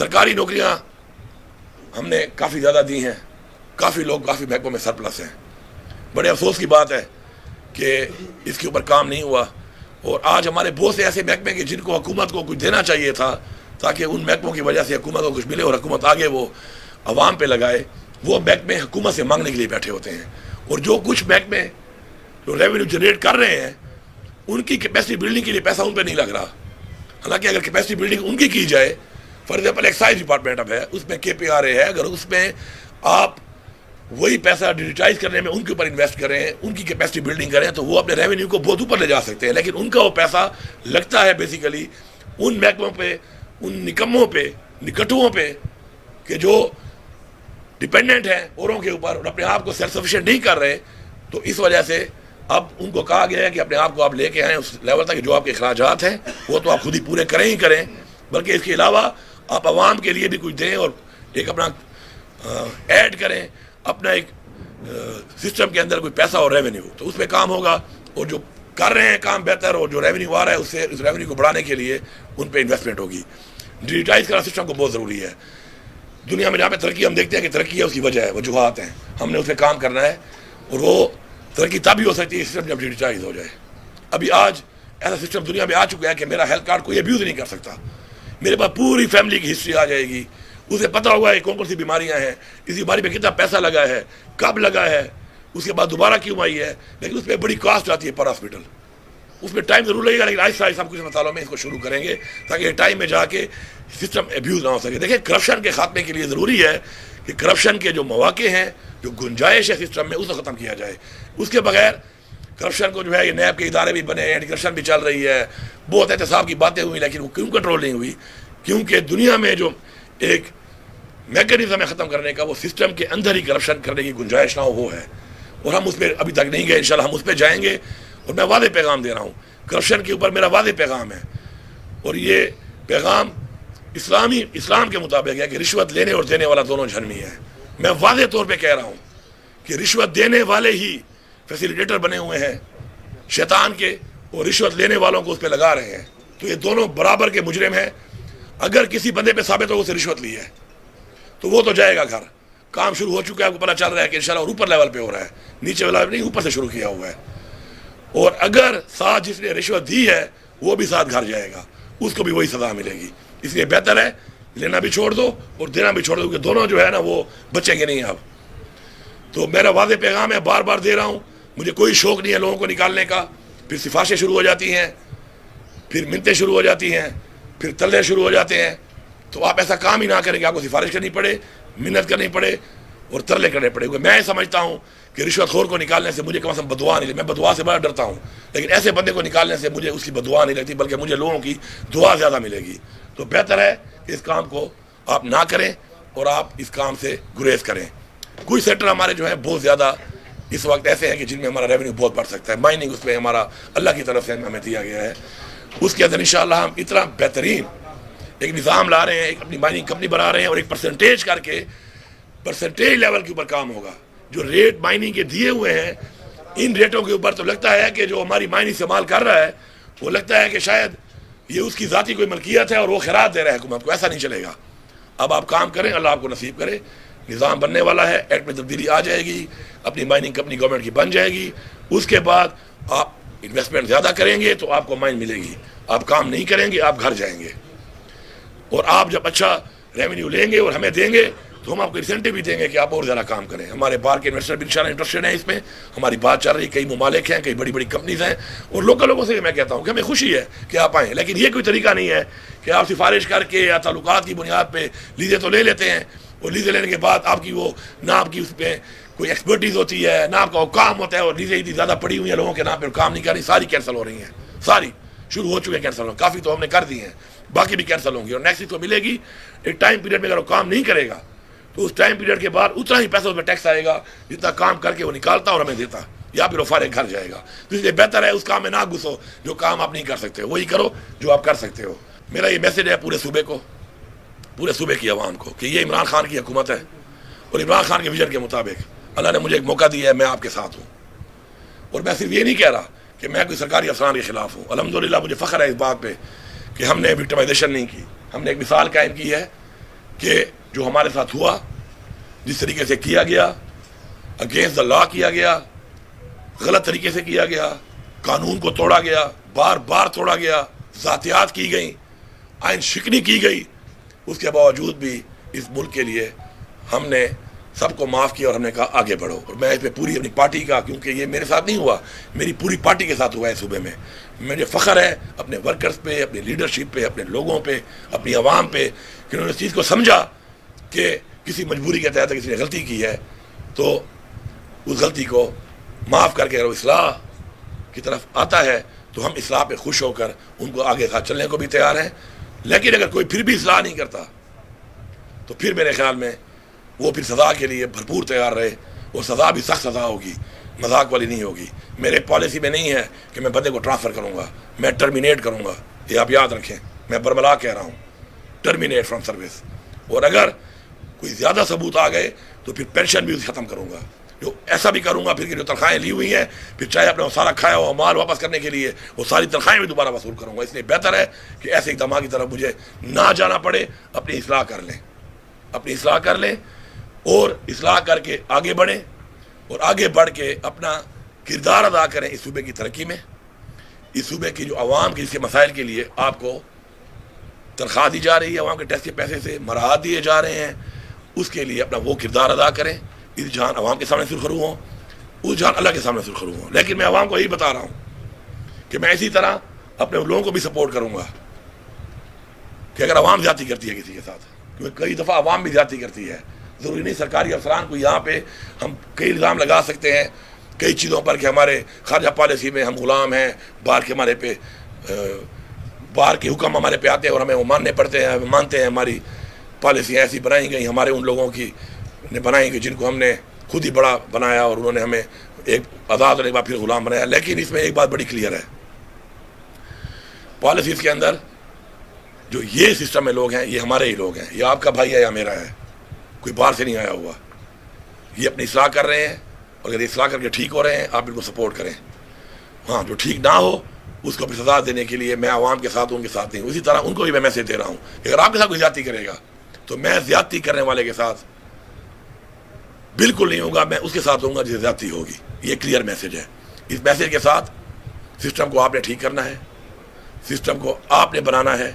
سرکاری نوکریاں ہم نے کافی زیادہ دی ہیں، کافی لوگ کافی محکموں میں سرپلس ہیں. بڑے افسوس کی بات ہے کہ اس کے اوپر کام نہیں ہوا، اور آج ہمارے بہت سے ایسے محکمے کہ جن کو حکومت کو کچھ دینا چاہیے تھا تاکہ ان محکموں کی وجہ سے حکومت کو کچھ ملے اور حکومت آگے وہ عوام پہ لگائے، وہ محکمے حکومت سے مانگنے کے لیے بیٹھے ہوتے ہیں. اور جو کچھ محکمے جو ریونیو جنریٹ کر رہے ہیں ان کی کیپیسٹی بلڈنگ کے لیے پیسہ ان پہ نہیں لگ رہا. حالانکہ اگر کیپیسٹی بلڈنگ ان کی جائے، فار ایگزامپل ایکسائز ڈپارٹمنٹ اب ہے، اس میں KPRA ہے، اگر اس میں آپ وہی پیسہ ڈیجیٹائز کرنے میں ان کے اوپر انویسٹ کریں، ان کی کیپیسٹی بلڈنگ کریں، تو وہ اپنے ریونیو کو بہت اوپر لے جا سکتے ہیں. لیکن ان کا وہ پیسہ لگتا ہے بیسیکلی ان محکموں پہ، ان نکموں پہ، نکٹوؤں پہ کہ جو ڈپینڈنٹ ہیں اوروں کے اوپر اور اپنے آپ کو سیلف سفیشینٹ نہیں کر رہے. تو اس وجہ سے اب ان کو کہا گیا ہے کہ اپنے آپ کو آپ لے کے آئیں اس لیول تک کہ جو آپ کے اخراجات ہیں وہ تو آپ خود ہی پورے کریں ہی کریں، بلکہ اس کے علاوہ آپ عوام کے لیے بھی کچھ دیں اور ایک اپنا ایڈ کریں اپنا ایک سسٹم کے اندر کوئی پیسہ اور ریونیو، تو اس پہ کام ہوگا. اور جو کر رہے ہیں کام بہتر اور جو ریونیو آ رہا ہے اس سے اس ریونیو کو بڑھانے کے لیے ان پہ انویسٹمنٹ ہوگی. ڈیجیٹائز کرنا سسٹم کو بہت ضروری ہے. دنیا میں جہاں پہ ترقی ہم دیکھتے ہیں کہ ترقی ہے اس کی وجہ ہے، وجوہات ہیں، ہم نے اس پہ کام کرنا ہے. اور وہ ترقی تب ہی ہو سکتی ہے سسٹم جب ڈیجیٹائز ہو جائے. ابھی آج ایسا سسٹم دنیا میں آ چکا ہے کہ میرا ہیلتھ کارڈ کوئی ابیوز نہیں کر سکتا. میرے پاس پوری فیملی کی ہسٹری آ جائے گی، اسے پتہ ہوگا کہ کون کون سی بیماریاں ہیں، اس بیماری پہ کتنا پیسہ لگا ہے، کب لگا ہے، اس کے بعد دوبارہ کیوں آئی ہے. لیکن اس پہ بڑی کاسٹ آتی ہے پر ہاسپٹل، اس میں ٹائم ضرور لگے گا، لیکن آہستہ آہستہ ہم کچھ مسالوں میں اس کو شروع کریں گے تاکہ ٹائم میں جا کے سسٹم ابیوز نہ ہو سکے. دیکھیں کرپشن کے خاتمے کے لیے ضروری ہے کہ کرپشن کے جو مواقع ہیں، جو گنجائش ہے سسٹم میں، اس کو ختم کیا جائے. اس کے بغیر کرپشن کو جو ہے یہ نیب کے ادارے بھی بنے، اینٹی کرپشن بھی چل رہی ہے، بہت احتساب کی باتیں ہوئی، لیکن وہ کیوں کنٹرول نہیں ہوئی؟ کیونکہ دنیا میں جو ایک میکینزم ہے ختم کرنے کا، وہ سسٹم کے اندر ہی کرپشن کرنے کی گنجائش نہ ہو وہ ہے. اور ہم اس پہ ابھی تک نہیں گئے، انشاءاللہ ہم اس پہ جائیں گے. اور میں واضح پیغام دے رہا ہوں، کرپشن کے اوپر میرا واضح پیغام ہے، اور یہ پیغام اسلام کے مطابق ہے کہ رشوت لینے اور دینے والا دونوں جہنمی ہے. میں واضح طور پہ کہہ رہا ہوں کہ رشوت دینے والے ہی فیسیلیٹیٹر بنے ہوئے ہیں شیطان کے، اور رشوت لینے والوں کو اس پہ لگا رہے ہیں. تو یہ دونوں برابر کے مجرم ہیں. اگر کسی بندے پہ ثابت ہو اسے رشوت لی ہے تو وہ تو جائے گا گھر. کام شروع ہو چکا ہے، آپ کو پتہ چل رہا ہے کہ انشاءاللہ اور اوپر لیول پہ ہو رہا ہے، نیچے لیول نہیں، اوپر سے شروع کیا ہوا ہے. اور اگر ساتھ جس نے رشوت دی ہے وہ بھی ساتھ گھر جائے گا، اس کو بھی وہی سزا ملے گی. اس لیے بہتر ہے لینا بھی چھوڑ دو اور دینا بھی چھوڑ دو، کہ دونوں جو ہے نا وہ بچیں گے نہیں اب. تو میرا واضح پیغام ہے، بار بار دے رہا ہوں، مجھے کوئی شوق نہیں ہے لوگوں کو نکالنے کا. پھر سفارشیں شروع ہو جاتی ہیں، پھر منتیں شروع ہو جاتی ہیں، پھر تلے شروع ہو جاتے ہیں. تو آپ ایسا کام ہی نہ کریں کہ آپ کو سفارش کرنی پڑے، منت کرنی پڑے اور ترلے کرنے پڑے. میں سمجھتا ہوں کہ رشوت خور کو نکالنے سے مجھے کم از کم بدعا نہیں لگتی. میں بدعا سے بڑا ڈرتا ہوں، لیکن ایسے بندے کو نکالنے سے مجھے اس کی بدعا نہیں لگتی، بلکہ مجھے لوگوں کی دعا زیادہ ملے گی. تو بہتر ہے کہ اس کام کو آپ نہ کریں اور آپ اس کام سے گریز کریں. کچھ سیکٹر ہمارے جو ہیں بہت زیادہ اس وقت ایسے ہیں کہ جن میں ہمارا ریونیو بہت بڑھ سکتا ہے. مائننگ اس میں ہمارا اللہ کی طرف سے ہمیں دیا گیا ہے. اس کے اندر انشاءاللہ ہم اتنا بہترین ایک نظام لا رہے ہیں، ایک اپنی مائننگ کمپنی بنا رہے ہیں، اور ایک پرسنٹیج کر کے پرسنٹیج لیول کے اوپر کام ہوگا. جو ریٹ مائننگ کے دیے ہوئے ہیں ان ریٹوں کے اوپر تو لگتا ہے کہ جو ہماری مائننگ استعمال کر رہا ہے وہ لگتا ہے کہ شاید یہ اس کی ذاتی کوئی ملکیت ہے اور وہ خیرات دے رہا ہے حکومت کو. ایسا نہیں چلے گا. اب آپ کام کریں، اللہ آپ کو نصیب کرے. نظام بننے والا ہے، ایکٹ میں تبدیلی آ جائے گی، اپنی مائننگ کمپنی گورنمنٹ کی بن جائے گی. اس کے بعد آپ انویسٹمنٹ زیادہ کریں گے تو آپ کو مائن ملے گی. آپ کام نہیں کریں گے آپ گھر جائیں گے. اور آپ جب اچھا ریونیو لیں گے اور ہمیں دیں گے تو ہم آپ کو انسینٹیو بھی دیں گے کہ آپ اور زیادہ کام کریں. ہمارے باہر کے انویسٹر بھی انشاءاللہ انٹرسٹڈ ہیں اس میں. ہماری بات چل رہی ہے، کئی ممالک ہیں، کئی بڑی بڑی کمپنیز ہیں، اور لوکل لوگوں سے میں کہتا ہوں کہ ہمیں خوشی ہے کہ آپ آئیں. لیکن یہ کوئی طریقہ نہیں ہے کہ آپ سفارش کر کے یا تعلقات کی بنیاد پہ لیزیں تو لے لیتے ہیں، اور لیزیں لینے کے بعد آپ کی وہ نہ آپ کی اس پہ کوئی ایکسپرٹیز ہوتی ہے، نہ آپ کا وہ کام ہوتا ہے، اور لیزیں اتنی زیادہ پڑی ہوئی ہیں لوگوں کے نام پہ کام نہیں کر رہی. ساری کینسل ہو رہی ہیں، ساری شروع ہو چکے ہیں کینسل ہونا. کافی تو ہم نے کر دی ہیں، باقی بھی کینسل ہوں گی. اور نیکسٹ کو ملے گی ایک ٹائم پیریڈ میں. اگر وہ کام نہیں کرے گا تو اس ٹائم پیریڈ کے بعد اتنا ہی پیسہ اس میں ٹیکس آئے گا جتنا کام کر کے وہ نکالتا اور ہمیں دیتا، یا پھر وہ فارغ گھر جائے گا. تو اس لیے بہتر ہے اس کام میں نہ گھسو جو کام آپ نہیں کر سکتے، وہی کرو جو آپ کر سکتے ہو. میرا یہ میسج ہے پورے صوبے کو، پورے صوبے کی عوام کو، کہ یہ عمران خان کی حکومت ہے، اور عمران خان کے ویژن کے مطابق اللہ نے مجھے ایک موقع دیا ہے، میں آپ کے ساتھ ہوں. اور میں صرف یہ نہیں کہہ رہا کہ میں کوئی سرکاری افسران کے خلاف ہوں. الحمدللہ مجھے فخر ہے اس بات پہ کہ ہم نے وکٹمائزیشن نہیں کی. ہم نے ایک مثال قائم کی ہے کہ جو ہمارے ساتھ ہوا، جس طریقے سے کیا گیا، اگینسٹ دا لا کیا گیا، غلط طریقے سے کیا گیا، قانون کو توڑا گیا، بار بار توڑا گیا، ذاتیات کی گئیں، آئین شکنی کی گئی، اس کے باوجود بھی اس ملک کے لیے ہم نے سب کو معاف کیا اور ہم نے کہا آگے بڑھو. اور میں اس پہ پوری اپنی پارٹی کا، کیونکہ یہ میرے ساتھ نہیں ہوا، میری پوری پارٹی کے ساتھ ہوا ہے صوبے میں، مجھے فخر ہے اپنے ورکرز پہ، اپنی لیڈرشپ پہ، اپنے لوگوں پہ، اپنی عوام پہ، کہ انہوں نے اس چیز کو سمجھا کہ کسی مجبوری کے تحت کسی نے غلطی کی ہے تو اس غلطی کو معاف کر کے اگر وہ اصلاح کی طرف آتا ہے تو ہم اصلاح پہ خوش ہو کر ان کو آگے ساتھ چلنے کو بھی تیار ہیں. لیکن اگر کوئی پھر بھی اصلاح نہیں کرتا تو پھر میرے خیال میں وہ پھر سزا کے لیے بھرپور تیار رہے. وہ سزا بھی سخت سزا ہوگی، مذاق والی نہیں ہوگی. میرے پالیسی میں نہیں ہے کہ میں بندے کو ٹرانسفر کروں گا، میں ٹرمینیٹ کروں گا. یہ آپ یاد رکھیں، میں برملا کہہ رہا ہوں، ٹرمینیٹ فرام سروس. اور اگر کوئی زیادہ ثبوت آ گئے تو پھر پینشن بھی ختم کروں گا. جو ایسا بھی کروں گا پھر کہ جو تنخواہیں لی ہوئی ہیں، پھر چاہے اپنا سارا کھایا ہوا مال واپس کرنے کے لیے وہ ساری تنخواہیں بھی دوبارہ وصول کروں گا. اس لیے بہتر ہے کہ ایسے اقدامات کی طرف مجھے نہ جانا پڑے. اپنی اصلاح کر لیں، اپنی اصلاح کر لیں اور اصلاح کر کے آگے بڑھیں، اور آگے بڑھ کے اپنا کردار ادا کریں اس صوبے کی ترقی میں. اس صوبے کی جو عوام کے اس کے مسائل کے لیے آپ کو تنخواہ دی جا رہی ہے، عوام کے ٹیکس کے پیسے سے مراحت دیے جا رہے ہیں، اس کے لیے اپنا وہ کردار ادا کریں. اس جہان عوام کے سامنے سرخرو ہوں، اس جہان اللہ کے سامنے سرخرو ہوں. لیکن میں عوام کو یہی بتا رہا ہوں کہ میں اسی طرح اپنے لوگوں کو بھی سپورٹ کروں گا کہ اگر عوام زیادتی کرتی ہے کسی کے ساتھ، کیونکہ کئی دفعہ عوام بھی زیادتی کرتی ہے. ضروری نہیں سرکاری افسران کو یہاں پہ ہم کئی الزام لگا سکتے ہیں کئی چیزوں پر کہ ہمارے خارجہ پالیسی میں ہم غلام ہیں، باہر کے ہمارے پہ باہر کے حکم ہمارے پہ آتے ہیں اور ہمیں وہ ماننے پڑتے ہیں، ہم مانتے ہیں. ہماری پالیسیاں ایسی بنائی گئی ہمارے ان لوگوں کی نے بنائی گئی جن کو ہم نے خود ہی بڑا بنایا اور انہوں نے ہمیں ایک آزاد ہونے کے بعد پھر غلام بنایا. لیکن اس میں ایک بات بڑی کلیئر ہے، پالیسیز کے اندر جو یہ سسٹم میں لوگ ہیں یہ ہمارے ہی لوگ ہیں، یہ آپ کا بھائی ہے یا میرا ہے، کوئی باہر سے نہیں آیا ہوا. یہ اپنی اصلاح کر رہے ہیں اور اگر اصلاح کر کے ٹھیک ہو رہے ہیں آپ ان کو سپورٹ کریں. ہاں جو ٹھیک نہ ہو اس کو بھی سزا دینے کے لیے میں عوام کے ساتھ ہوں، ان کے ساتھ نہیں. اسی طرح ان کو بھی میں میسج دے رہا ہوں کہ اگر آپ کے ساتھ کوئی زیادتی کرے گا تو میں زیادتی کرنے والے کے ساتھ بالکل نہیں ہوگا، میں اس کے ساتھ ہوں گا جسے زیادتی ہوگی. یہ کلیئر میسج ہے. اس میسج کے ساتھ سسٹم کو آپ نے ٹھیک کرنا ہے، سسٹم کو آپ نے بنانا ہے.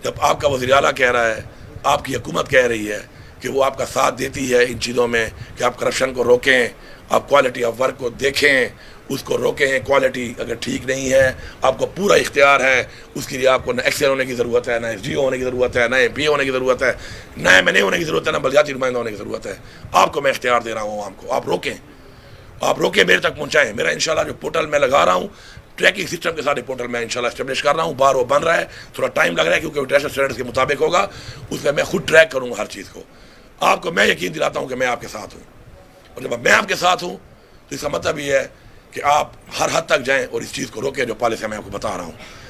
جب آپ کا وزیر اعلیٰ کہہ رہا ہے، آپ کی حکومت کہہ رہی ہے کہ وہ آپ کا ساتھ دیتی ہے ان چیزوں میں کہ آپ کرپشن کو روکیں، آپ کوالٹی آف ورک کو دیکھیں، اس کو روکیں. کوالٹی اگر ٹھیک نہیں ہے آپ کو پورا اختیار ہے، اس کے لیے آپ کو نہ ایکسل ہونے کی ضرورت ہے، نہ ایس ڈی او ہونے کی ضرورت ہے، نہ ایم پی ہونے کی ضرورت ہے، نہ ایم این اے ہونے کی ضرورت ہے، نہ بلدیاتی نمائندہ ہونے کی ضرورت ہے. آپ کو میں اختیار دے رہا ہوں عوام کو، آپ روکیں، آپ روکیں، میرے تک پہنچائیں. میرا انشاءاللہ جو پورٹل میں لگا رہا ہوں ٹریکنگ سسٹم کے ساتھ پورٹل میں انشاءاللہ اسٹیبلش کر رہا ہوں. باہر وہ بن رہا ہے، تھوڑا ٹائم لگ رہا ہے کیونکہ وہ انٹرنیشنل اسٹینڈرڈز کے مطابق ہوگا. اس میں خود ٹریک کروں گا ہر چیز کو. آپ کو میں یقین دلاتا ہوں کہ میں آپ کے ساتھ ہوں، اور جب میں آپ کے ساتھ ہوں تو اس کا مطلب یہ ہے کہ آپ ہر حد تک جائیں اور اس چیز کو روکیں جو پالیسی میں آپ کو بتا رہا ہوں.